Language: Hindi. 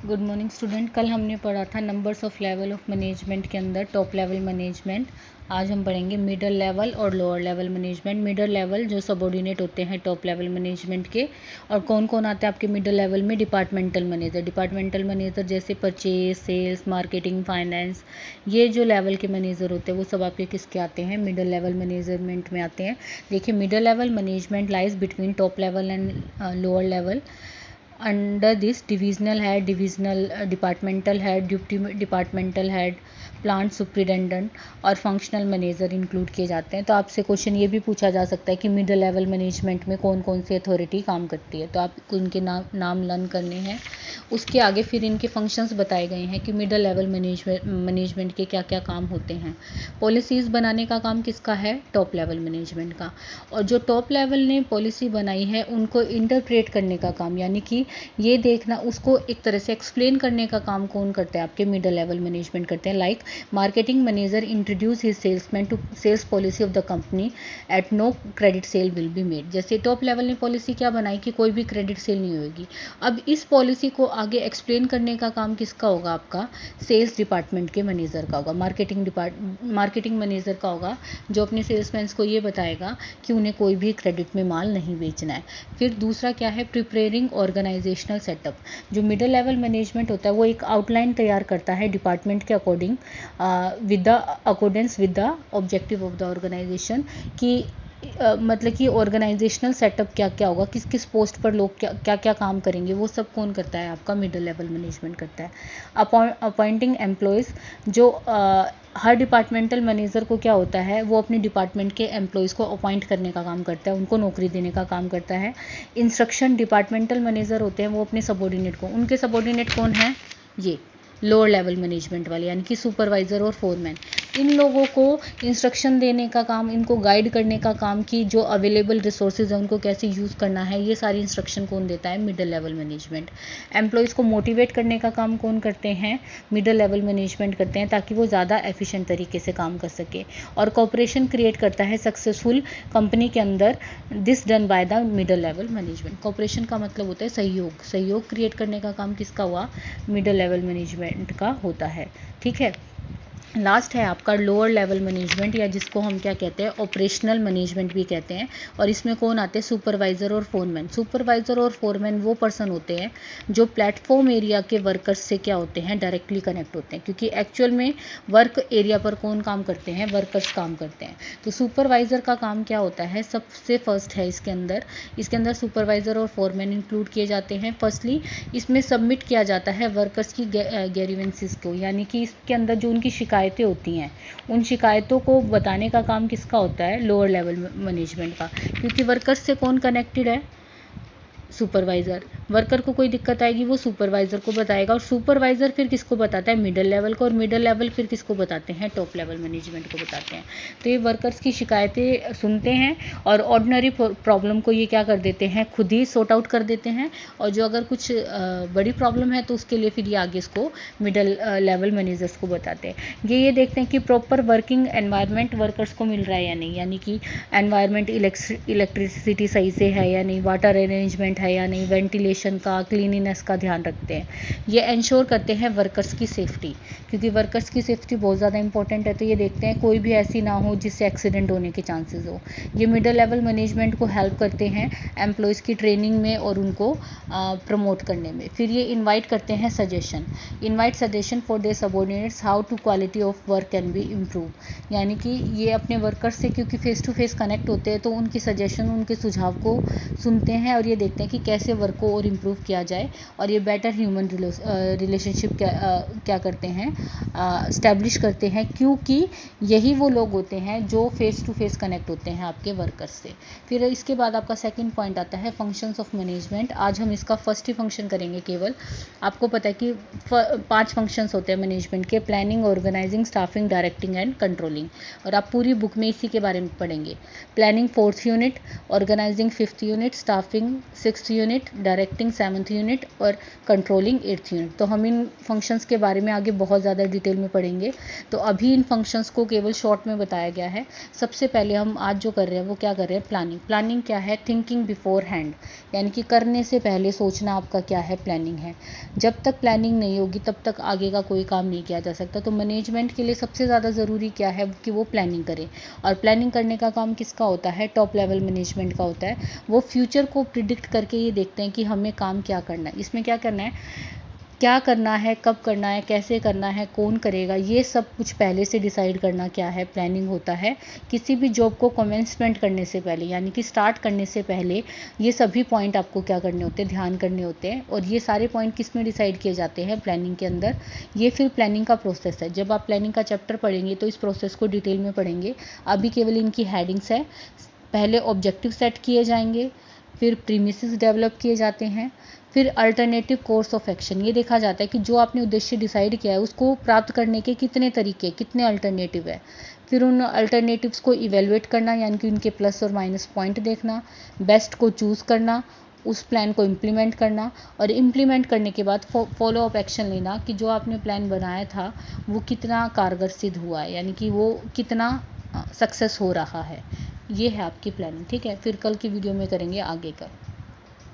Good morning student. कल हमने पढ़ा था numbers of level of management के अंदर टॉप लेवल मैनेजमेंट। आज हम पढ़ेंगे मिडल लेवल और lower level management. Middle level जो सबऑर्डिनेट होते हैं टॉप लेवल मैनेजमेंट के, और कौन कौन आते हैं आपके मिडल लेवल में? Departmental manager. डिपार्टमेंटल मैनेजर जैसे परचेज, सेल्स, मार्केटिंग, फाइनेंस, ये जो लेवल के मैनेजर होते हैं वो सब आपके किसके आते हैं? मिडल लेवल मैनेजमेंट में आते हैं। देखिए, middle level management lies between top level and lower level. Under this divisional head, divisional departmental head, deputy departmental head, plant superintendent और फंक्शनल मैनेजर इंक्लूड किए जाते हैं। तो आपसे क्वेश्चन ये भी पूछा जा सकता है कि मिडल लेवल मैनेजमेंट में कौन कौन सी अथॉरिटी काम करती है, तो आपको इनके नाम लर्न करने हैं। उसके आगे फिर इनके फंक्शंस बताए गए हैं कि मिडल लेवल मैनेजमेंट के क्या क्या काम होते हैं। पॉलिसीज़ बनाने का काम किसका है? टॉप लेवल मैनेजमेंट का। और जो टॉप लेवल ने पॉलिसी बनाई है उनको इंटरप्रेट करने का काम, यानी कि ये देखना, उसको एक तरह से एक्सप्लेन करने का काम कौन करता है? आपके मिडल लेवल मैनेजमेंट करते हैं। Like marketing manager introduce his salesman to sales policy of the company at no credit sale will be made. जैसे टॉप लेवल ने पॉलिसी क्या बनाई कि कोई भी क्रेडिट सेल नहीं होगी। अब इस पॉलिसी को आगे एक्सप्लेन करने का काम किसका होगा? आपका सेल्स डिपार्टमेंट के मैनेजर का होगा, मार्केटिंग मैनेजर का होगा, जो अपने सेल्समैन को ये बताएगा कि उन्हें कोई भी क्रेडिट में माल नहीं बेचना है। फिर दूसरा क्या है? Preparing organisational setup. जो मिडिल लेवल मैनेजमेंट होता है वो एक आउटलाइन तैयार करता है डिपार्टमेंट के according, with the accordance with the objective of the organisation, कि मतलब कि ऑर्गेनाइजेशनल सेटअप क्या क्या होगा, किस किस पोस्ट पर लोग क्या क्या काम करेंगे, वो सब कौन करता है? आपका मिडिल लेवल मैनेजमेंट करता है। अपॉइंटिंग एम्प्लॉयज़, जो हर डिपार्टमेंटल मैनेजर को क्या होता है, वो अपने डिपार्टमेंट के एम्प्लॉयज़ को अपॉइंट करने का काम करता है, उनको नौकरी देने का काम करता है। इंस्ट्रक्शन, डिपार्टमेंटल मैनेजर होते हैं वो अपने सबॉर्डिनेट को, उनके सबॉर्डिनेट कौन है? ये लोअर लेवल मैनेजमेंट वाले, यानी कि सुपरवाइज़र और फोरमैन। इन लोगों को इंस्ट्रक्शन देने का काम, इनको गाइड करने का काम, कि जो अवेलेबल रिसोर्सेज हैं उनको कैसे यूज़ करना है, ये सारी इंस्ट्रक्शन कौन देता है? Middle level management. एम्प्लॉयज़ को मोटिवेट करने का काम कौन करते हैं? मिडिल लेवल मैनेजमेंट करते हैं, ताकि वो ज़्यादा एफिशिएंट तरीके से काम कर सके। और कॉपरेशन क्रिएट करता है सक्सेसफुल कंपनी के अंदर, this done by the middle level management. Cooperation का मतलब होता है सहयोग क्रिएट करने का काम किसका हुआ? मिडिल लेवल मैनेजमेंट का होता है। ठीक है। लास्ट है आपका लोअर लेवल मैनेजमेंट, या जिसको हम क्या कहते हैं? ऑपरेशनल मैनेजमेंट भी कहते हैं। और इसमें कौन आते हैं? सुपरवाइज़र और फोरमैन। सुपरवाइज़र और फोरमैन वो पर्सन होते हैं जो प्लेटफॉर्म एरिया के वर्कर्स से क्या होते हैं? डायरेक्टली कनेक्ट होते हैं, क्योंकि एक्चुअल में वर्क एरिया पर कौन काम करते हैं? वर्कर्स काम करते हैं। तो सुपरवाइज़र का काम क्या होता है? सबसे फर्स्ट है इसके अंदर सुपरवाइज़र और फोरमैन इंक्लूड किए जाते हैं। फर्स्टली इसमें सबमिट किया जाता है वर्कर्स की ग्रीवेंसेस को, यानी कि इसके अंदर जो उनकी शिकायतें होती हैं, उन शिकायतों को बताने का काम किसका होता है? लोअर लेवल मैनेजमेंट का। क्योंकि वर्कर्स से कौन कनेक्टेड है? सुपरवाइज़र। वर्कर को कोई दिक्कत आएगी वो सुपरवाइज़र को बताएगा, और सुपरवाइज़र फिर किसको बताता है? मिडिल लेवल को, और मिडिल लेवल फिर किसको बताते हैं? टॉप लेवल मैनेजमेंट को बताते हैं। तो ये वर्कर्स की शिकायतें सुनते हैं, और ऑर्डिनरी प्रॉब्लम को ये क्या कर देते हैं? खुद ही सॉर्ट आउट कर देते हैं। और जो अगर कुछ बड़ी प्रॉब्लम है तो उसके लिए फिर ये आगे इसको मिडिल लेवल मैनेजर्स को बताते हैं। ये देखते हैं कि प्रॉपर वर्किंग एनवायरनमेंट वर्कर्स को मिल रहा है या नहीं, यानी कि एनवायरनमेंट, इलेक्ट्रिसिटी सही से है या नहीं, वाटर अरेंजमेंट है या नहीं, वेंटिलेशन का, क्लीनिनेस का ध्यान रखते हैं। ये इंश्योर करते हैं वर्कर्स की सेफ्टी, क्योंकि वर्कर्स की सेफ्टी बहुत ज़्यादा इंपॉर्टेंट है। तो ये देखते हैं कोई भी ऐसी ना हो जिससे एक्सीडेंट होने के चांसेस हो। ये मिडिल लेवल मैनेजमेंट को हेल्प करते हैं एम्प्लॉयज़ की ट्रेनिंग में और उनको प्रमोट करने में। फिर ये इन्वाइट करते हैं suggestion for their subordinates how to quality of work can be improve, यानी कि ये अपने वर्कर्स से क्योंकि फेस टू फेस कनेक्ट होते हैं तो उनकी सजेशन, उनके सुझाव को सुनते हैं, और ये देखते हैं कि कैसे वर्क को और इम्प्रूव किया जाए। और ये बेटर ह्यूमन रिलेशनशिप क्या करते हैं? इस्टेब्लिश करते हैं, क्योंकि यही वो लोग होते हैं जो फेस टू फेस कनेक्ट होते हैं आपके वर्कर्स से। फिर इसके बाद आपका सेकंड पॉइंट आता है फंक्शंस ऑफ मैनेजमेंट। आज हम इसका फर्स्ट ही फंक्शन करेंगे केवल। आपको पता है कि 5 फंक्शंस होते हैं मैनेजमेंट के: planning, organising, staffing, directing and controlling. और आप पूरी बुक में इसी के बारे में पढ़ेंगे। Planning 4th unit, organising 5th unit, staffing 6th 6th unit, directing 7th unit और कंट्रोलिंग 8th यूनिट। तो हम इन फंक्शंस के बारे में आगे बहुत ज़्यादा डिटेल में पढ़ेंगे, तो अभी इन फंक्शंस को केवल शॉर्ट में बताया गया है। सबसे पहले हम आज जो कर रहे हैं वो क्या कर रहे हैं, प्लानिंग। प्लानिंग क्या है, थिंकिंग बिफोर हैंड, यानी कि करने से पहले सोचना आपका क्या है, प्लानिंग है। जब तक प्लानिंग नहीं होगी तब तक आगे का कोई काम नहीं किया जा सकता। तो मैनेजमेंट के लिए सबसे ज़्यादा ज़रूरी क्या है कि वो प्लानिंग करे, और प्लानिंग करने का काम किसका होता है, टॉप लेवल मैनेजमेंट का होता है। वो फ्यूचर को प्रिडिक्ट करके ये देखते हैं कि हमें काम क्या करना है, इसमें क्या करना है, क्या करना है, कब करना है, कैसे करना है, कौन करेगा, ये सब कुछ पहले से डिसाइड करना क्या है, प्लानिंग होता है। किसी भी जॉब को कमेंसमेंट करने से पहले, यानी कि स्टार्ट करने से पहले ये सभी पॉइंट आपको क्या करने होते हैं, ध्यान करने होते हैं। और ये सारे पॉइंट किस में डिसाइड किए जाते हैं, प्लानिंग के अंदर। ये फिर प्लानिंग का प्रोसेस है। जब आप प्लानिंग का चैप्टर पढ़ेंगे तो इस प्रोसेस को डिटेल में पढ़ेंगे। अभी केवल इनकी हेडिंग्स है। पहले ऑब्जेक्टिव सेट किए जाएंगे, फिर प्रीमिसेस डेवलप किए जाते हैं, फिर अल्टरनेटिव कोर्स ऑफ एक्शन। ये देखा जाता है कि जो आपने उद्देश्य डिसाइड किया है उसको प्राप्त करने के कितने तरीके, कितने अल्टरनेटिव है। फिर उन अल्टरनेटिव्स को इवेलुएट करना, यानी कि उनके प्लस और माइनस पॉइंट देखना, बेस्ट को चूज़ करना, उस प्लान को इम्प्लीमेंट करना, और इम्प्लीमेंट करने के बाद फॉलो अप एक्शन लेना कि जो आपने प्लान बनाया था वो कितना कारगर सिद्ध हुआ है, यानी कि वो कितना सक्सेस हो रहा है। ये है आपकी प्लानिंग, ठीक है। फिर कल की वीडियो में करेंगे आगे का।